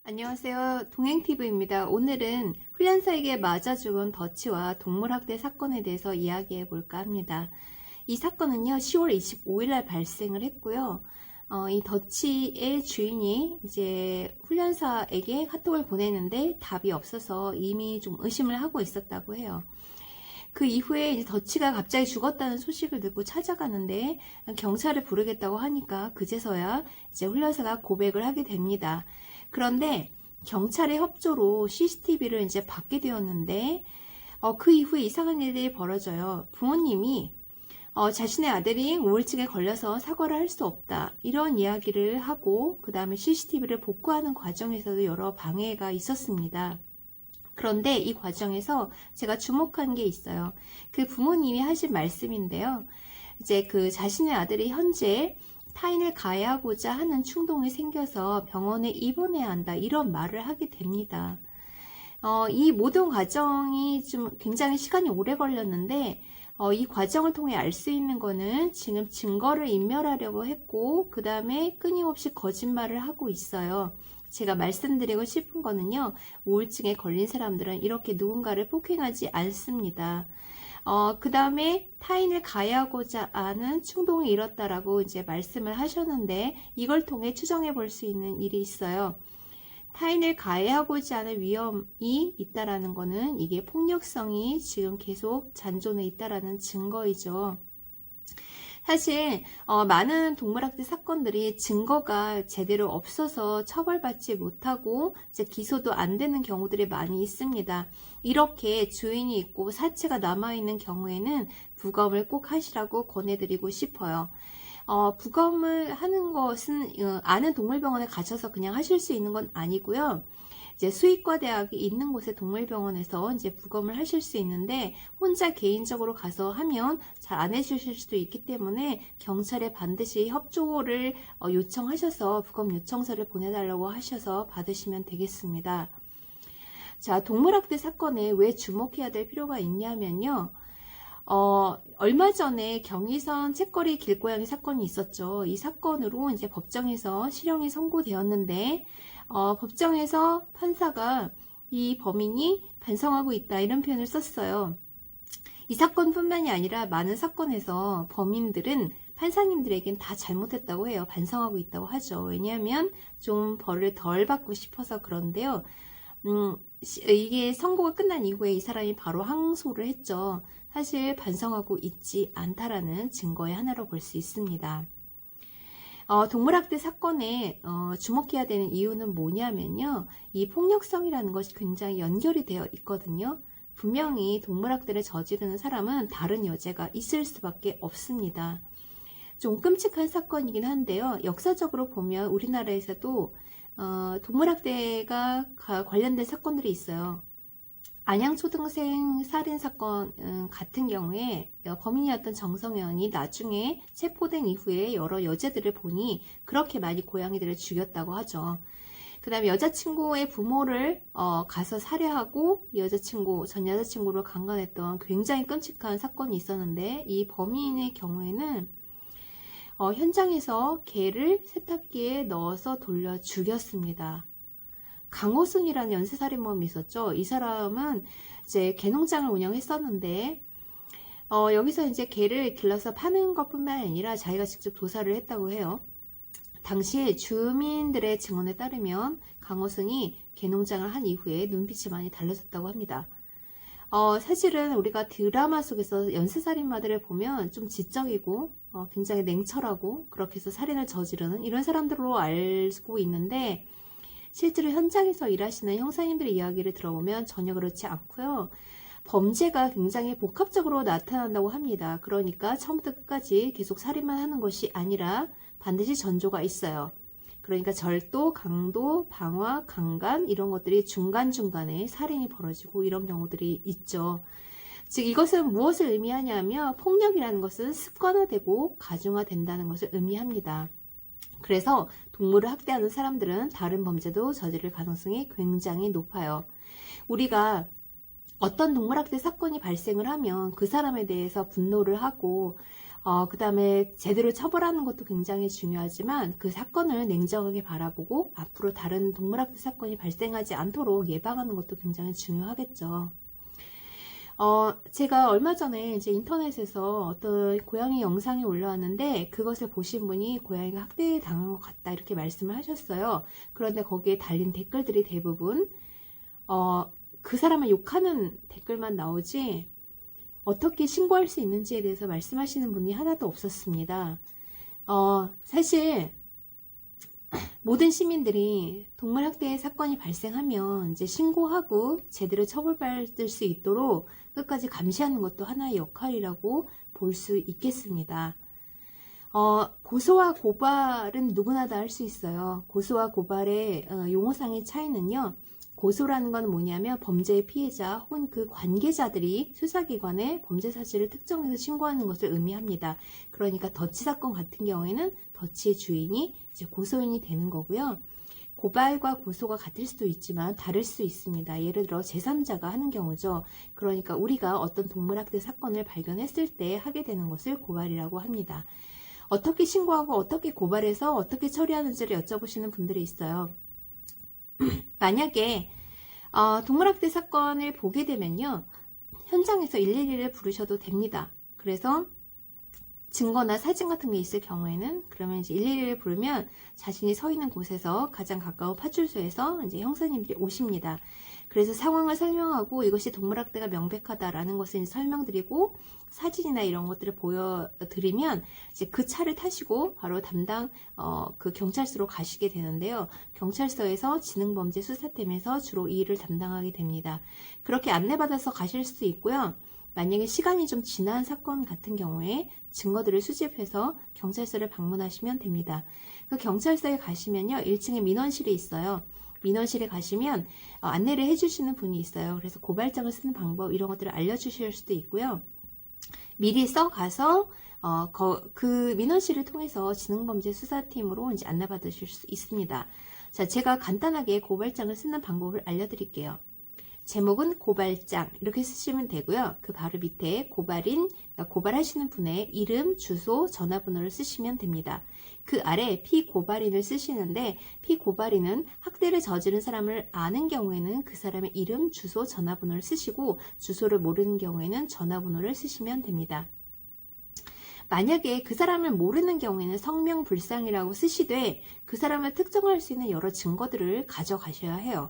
안녕하세요. 동행TV입니다. 오늘은 훈련사에게 맞아 죽은 더치와 동물학대 사건에 대해서 이야기해 볼까 합니다. 이 사건은요, 10월 25일 날 발생을 했고요. 이 더치의 주인이 이제 훈련사에게 카톡을 보내는데 답이 없어서 이미 좀 의심을 하고 있었다고 해요. 그 이후에 이제 더치가 갑자기 죽었다는 소식을 듣고 찾아가는데 경찰을 부르겠다고 하니까 그제서야 이제 훈련사가 고백을 하게 됩니다. 그런데 경찰의 협조로 CCTV를 이제 받게 되었는데 그 이후에 이상한 일들이 벌어져요. 부모님이 자신의 아들이 우울증에 걸려서 사과를 할 수 없다 이런 이야기를 하고 그 다음에 CCTV를 복구하는 과정에서도 여러 방해가 있었습니다. 그런데 이 과정에서 제가 주목한 게 있어요. 그 부모님이 하신 말씀인데요. 이제 그 자신의 아들이 현재 타인을 가해하고자 하는 충동이 생겨서 병원에 입원해야 한다 이런 말을 하게 됩니다. 이 모든 과정이 좀 굉장히 시간이 오래 걸렸는데 이 과정을 통해 알 수 있는 거는 지금 증거를 인멸하려고 했고 그 다음에 끊임없이 거짓말을 하고 있어요. 제가 말씀드리고 싶은 거는요, 우울증에 걸린 사람들은 이렇게 누군가를 폭행하지 않습니다. 그 다음에 타인을 가해하고자 하는 충동이 일었다라고 이제 말씀을 하셨는데 이걸 통해 추정해 볼 수 있는 일이 있어요. 타인을 가해하고자 하는 위험이 있다라는 거는 이게 폭력성이 지금 계속 잔존해 있다라는 증거이죠. 사실 많은 동물학대 사건들이 증거가 제대로 없어서 처벌받지 못하고 이제 기소도 안 되는 경우들이 많이 있습니다. 이렇게 주인이 있고 사체가 남아있는 경우에는 부검을 꼭 하시라고 권해드리고 싶어요. 부검을 하는 것은 아는 동물병원에 가셔서 그냥 하실 수 있는 건 아니고요. 이제 수의과 대학이 있는 곳의 동물병원에서 이제 부검을 하실 수 있는데 혼자 개인적으로 가서 하면 잘 안 해주실 수도 있기 때문에 경찰에 반드시 협조를 요청하셔서 부검 요청서를 보내달라고 하셔서 받으시면 되겠습니다. 자, 동물학대 사건에 왜 주목해야 될 필요가 있냐면요. 얼마 전에 경의선 책거리 길고양이 사건이 있었죠. 이 사건으로 이제 법정에서 실형이 선고되었는데, 법정에서 판사가 이 범인이 반성하고 있다 이런 표현을 썼어요. 이 사건뿐만이 아니라 많은 사건에서 범인들은 판사님들에겐 다 잘못했다고 해요. 반성하고 있다고 하죠. 왜냐하면 좀 벌을 덜 받고 싶어서 그런데요. 이게 선고가 끝난 이후에 이 사람이 바로 항소를 했죠. 사실 반성하고 있지 않다라는 증거의 하나로 볼 수 있습니다. 동물학대 사건에 주목해야 되는 이유는 뭐냐면요. 이 폭력성이라는 것이 굉장히 연결이 되어 있거든요. 분명히 동물학대를 저지르는 사람은 다른 여죄가 있을 수밖에 없습니다. 좀 끔찍한 사건이긴 한데요. 역사적으로 보면 우리나라에서도 동물학대가 관련된 사건들이 있어요. 안양초등생 살인사건 같은 경우에 범인이었던 정성현이 나중에 체포된 이후에 여러 여자들을 보니 그렇게 많이 고양이들을 죽였다고 하죠. 그 다음에 여자친구의 부모를 가서 살해하고 전 여자친구를 강간했던 굉장히 끔찍한 사건이 있었는데 이 범인의 경우에는 현장에서 개를 세탁기에 넣어서 돌려 죽였습니다. 강호승이라는 연쇄살인범이 있었죠. 이 사람은 이제 개농장을 운영했었는데 여기서 이제 개를 길러서 파는 것뿐만 아니라 자기가 직접 도살을 했다고 해요. 당시 주민들의 증언에 따르면 강호승이 개농장을 한 이후에 눈빛이 많이 달라졌다고 합니다. 사실은 우리가 드라마 속에서 연쇄살인마들을 보면 좀 지적이고 굉장히 냉철하고 그렇게 해서 살인을 저지르는 이런 사람들로 알고 있는데 실제로 현장에서 일하시는 형사님들의 이야기를 들어보면 전혀 그렇지 않고요. 범죄가 굉장히 복합적으로 나타난다고 합니다. 그러니까 처음부터 끝까지 계속 살인만 하는 것이 아니라 반드시 전조가 있어요. 그러니까 절도, 강도, 방화, 강간 이런 것들이 중간중간에 살인이 벌어지고 이런 경우들이 있죠. 즉 이것은 무엇을 의미하냐면 폭력이라는 것은 습관화되고 가중화된다는 것을 의미합니다. 그래서 동물을 학대하는 사람들은 다른 범죄도 저지를 가능성이 굉장히 높아요. 우리가 어떤 동물학대 사건이 발생을 하면 그 사람에 대해서 분노를 하고 그 다음에 제대로 처벌하는 것도 굉장히 중요하지만 그 사건을 냉정하게 바라보고 앞으로 다른 동물학대 사건이 발생하지 않도록 예방하는 것도 굉장히 중요하겠죠. 제가 얼마 전에 이제 인터넷에서 어떤 고양이 영상이 올라왔는데 그것을 보신 분이 고양이가 학대당한 것 같다 이렇게 말씀을 하셨어요. 그런데 거기에 달린 댓글들이 대부분 그 사람을 욕하는 댓글만 나오지 어떻게 신고할 수 있는지에 대해서 말씀하시는 분이 하나도 없었습니다. 사실 모든 시민들이 동물학대 사건이 발생하면 이제 신고하고 제대로 처벌받을 수 있도록 끝까지 감시하는 것도 하나의 역할이라고 볼 수 있겠습니다. 고소와 고발은 누구나 다 할 수 있어요. 고소와 고발의 용어상의 차이는요. 고소라는 건 뭐냐면 범죄의 피해자 혹은 그 관계자들이 수사기관에 범죄 사실을 특정해서 신고하는 것을 의미합니다. 그러니까 더치 사건 같은 경우에는 더치의 주인이 이제 고소인이 되는 거고요. 고발과 고소가 같을 수도 있지만 다를 수 있습니다. 예를 들어 제3자가 하는 경우죠. 그러니까 우리가 어떤 동물학대 사건을 발견했을 때 하게 되는 것을 고발이라고 합니다. 어떻게 신고하고 어떻게 고발해서 어떻게 처리하는지를 여쭤보시는 분들이 있어요. 만약에 동물학대 사건을 보게 되면요. 현장에서 112를 부르셔도 됩니다. 그래서 증거나 사진 같은 게 있을 경우에는 그러면 이제 112를 부르면 자신이 서 있는 곳에서 가장 가까운 파출소에서 이제 형사님들이 오십니다. 그래서 상황을 설명하고 이것이 동물학대가 명백하다라는 것을 이제 설명드리고 사진이나 이런 것들을 보여드리면 이제 그 차를 타시고 바로 담당 그 경찰서로 가시게 되는데요. 경찰서에서 지능범죄 수사팀에서 주로 이 일을 담당하게 됩니다. 그렇게 안내받아서 가실 수도 있고요. 만약에 시간이 좀 지난 사건 같은 경우에 증거들을 수집해서 경찰서를 방문하시면 됩니다. 그 경찰서에 가시면요. 1층에 민원실이 있어요. 민원실에 가시면 안내를 해주시는 분이 있어요. 그래서 고발장을 쓰는 방법 이런 것들을 알려주실 수도 있고요. 미리 써가서 그 민원실을 통해서 지능범죄 수사팀으로 이제 안내받으실 수 있습니다. 자, 제가 간단하게 고발장을 쓰는 방법을 알려드릴게요. 제목은 고발장 이렇게 쓰시면 되고요. 그 바로 밑에 고발하시는 분의 이름, 주소, 전화번호를 쓰시면 됩니다. 그 아래 피고발인을 쓰시는데 피고발인은 학대를 저지른 사람을 아는 경우에는 그 사람의 이름, 주소, 전화번호를 쓰시고 주소를 모르는 경우에는 전화번호를 쓰시면 됩니다. 만약에 그 사람을 모르는 경우에는 성명불상이라고 쓰시되 그 사람을 특정할 수 있는 여러 증거들을 가져가셔야 해요.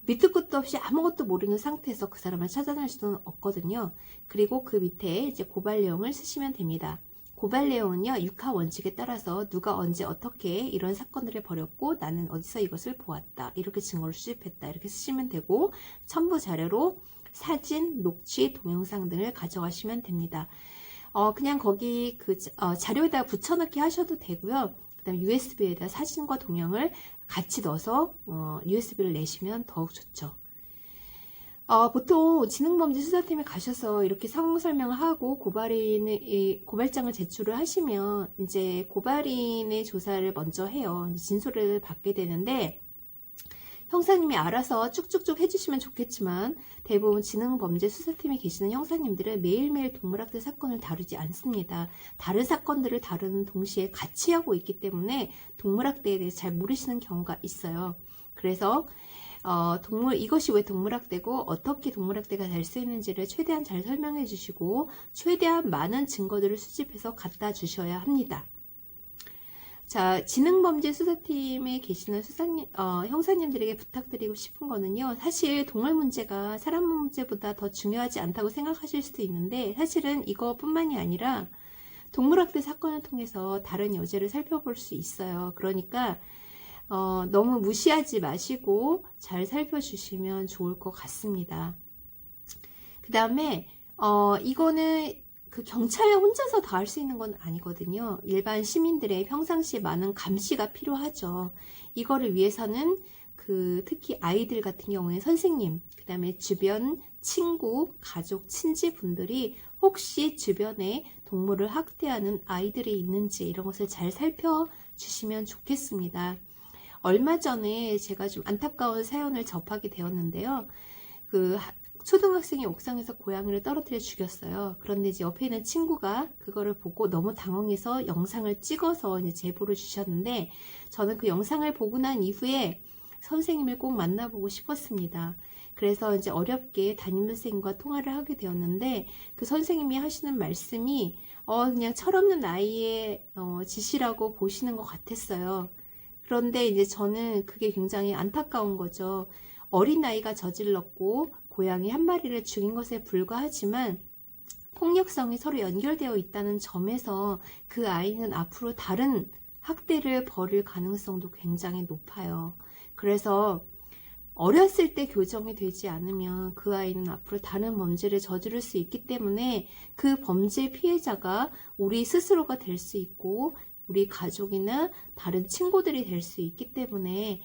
밑도 끝도 없이 아무것도 모르는 상태에서 그 사람을 찾아낼 수는 없거든요. 그리고 그 밑에 이제 고발 내용을 쓰시면 됩니다. 고발 내용은요, 육하 원칙에 따라서 누가 언제 어떻게 이런 사건들을 벌였고 나는 어디서 이것을 보았다. 이렇게 증거를 수집했다. 이렇게 쓰시면 되고 첨부 자료로 사진, 녹취, 동영상 등을 가져가시면 됩니다. 그냥 거기 그 자료에다 붙여넣기 하셔도 되고요. 그다음 USB에다 사진과 동영을 같이 넣어서 USB를 내시면 더욱 좋죠. 보통 지능범죄 수사팀에 가셔서 이렇게 상황 설명을 하고 고발장을 제출을 하시면 이제 고발인의 조사를 먼저 해요. 진술을 받게 되는데 형사님이 알아서 쭉쭉쭉 해주시면 좋겠지만 대부분 지능범죄 수사팀에 계시는 형사님들은 매일매일 동물학대 사건을 다루지 않습니다. 다른 사건들을 다루는 동시에 같이 하고 있기 때문에 동물학대에 대해서 잘 모르시는 경우가 있어요. 그래서 이것이 왜 동물학대고 어떻게 동물학대가 될 수 있는지를 최대한 잘 설명해 주시고 최대한 많은 증거들을 수집해서 갖다 주셔야 합니다. 자, 지능범죄 수사팀에 계시는 형사님들에게 부탁드리고 싶은 거는요. 사실 동물 문제가 사람 문제보다 더 중요하지 않다고 생각하실 수도 있는데 사실은 이거뿐만이 아니라 동물학대 사건을 통해서 다른 여죄를 살펴볼 수 있어요. 그러니까 너무 무시하지 마시고 잘 살펴주시면 좋을 것 같습니다. 그 다음에 이거는 그 경찰 혼자서 다 할 수 있는 건 아니거든요. 일반 시민들의 평상시에 많은 감시가 필요하죠. 이거를 위해서는 특히 아이들 같은 경우에 선생님, 그 다음에 주변 친구, 가족, 친지분들이 혹시 주변에 동물을 학대하는 아이들이 있는지 이런 것을 잘 살펴주시면 좋겠습니다. 얼마 전에 제가 좀 안타까운 사연을 접하게 되었는데요. 초등학생이 옥상에서 고양이를 떨어뜨려 죽였어요. 그런데 이제 옆에 있는 친구가 그거를 보고 너무 당황해서 영상을 찍어서 이제 제보를 주셨는데, 저는 그 영상을 보고 난 이후에 선생님을 꼭 만나보고 싶었습니다. 그래서 이제 어렵게 담임선생님과 통화를 하게 되었는데, 그 선생님이 하시는 말씀이 그냥 철없는 아이의 짓이라고 보시는 것 같았어요. 그런데 이제 저는 그게 굉장히 안타까운 거죠. 어린아이가 저질렀고 고양이 한 마리를 죽인 것에 불과하지만 폭력성이 서로 연결되어 있다는 점에서 그 아이는 앞으로 다른 학대를 벌일 가능성도 굉장히 높아요. 그래서 어렸을 때 교정이 되지 않으면 그 아이는 앞으로 다른 범죄를 저지를 수 있기 때문에 그 범죄 피해자가 우리 스스로가 될 수 있고 우리 가족이나 다른 친구들이 될 수 있기 때문에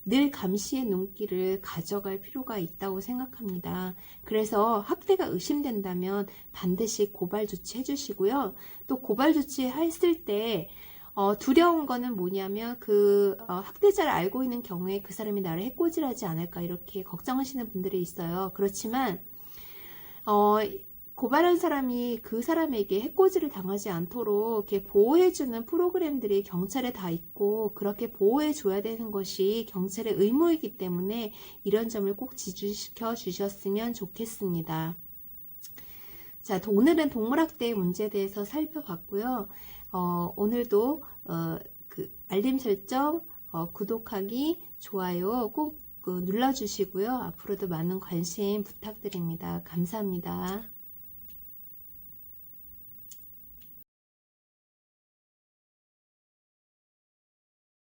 늘 감시의 눈길을 가져갈 필요가 있다고 생각합니다. 그래서 학대가 의심된다면 반드시 고발 조치해 주시고요. 또 고발 조치했을 때 두려운 거는 뭐냐면 학대자를 알고 있는 경우에 그 사람이 나를 해코지하지 않을까 이렇게 걱정하시는 분들이 있어요. 그렇지만 고발한 사람이 그 사람에게 해코지를 당하지 않도록 이렇게 보호해주는 프로그램들이 경찰에 다 있고 그렇게 보호해줘야 되는 것이 경찰의 의무이기 때문에 이런 점을 꼭 지주시켜 주셨으면 좋겠습니다. 자, 오늘은 동물학대의 문제에 대해서 살펴봤고요. 오늘도 알림 설정, 구독하기, 좋아요 꼭 눌러주시고요. 앞으로도 많은 관심 부탁드립니다. 감사합니다.